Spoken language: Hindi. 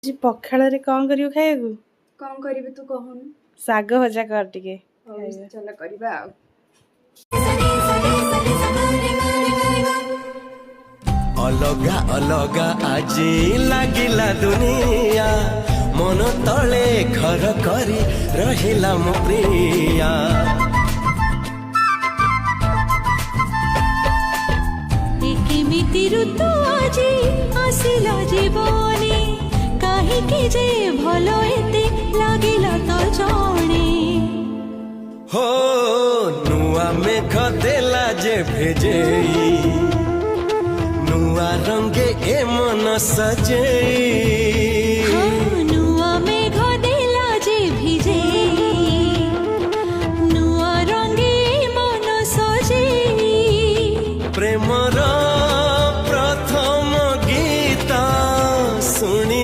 ଆଜି ପଖାଳରେ କଣ କରିବୁ ଖାଇବାକୁ? କଣ କରିବି ତୁ କହୁନୁ? ଶାଗ ଭଜା କର ଟିକେ ଖାଇବା। ଚାଲ କରିବା ଆଉ। अलगा अलगा आजी लागिला दुनिया मन तले घर करी रहिला मो प्रिया केमिति ऋतु आजी आसिला जीवनी काहिके जे भलो एते लागिला तो जाने हो नुआ मेघ देला जे भेजेई नुआ रंगे ए मन सजेई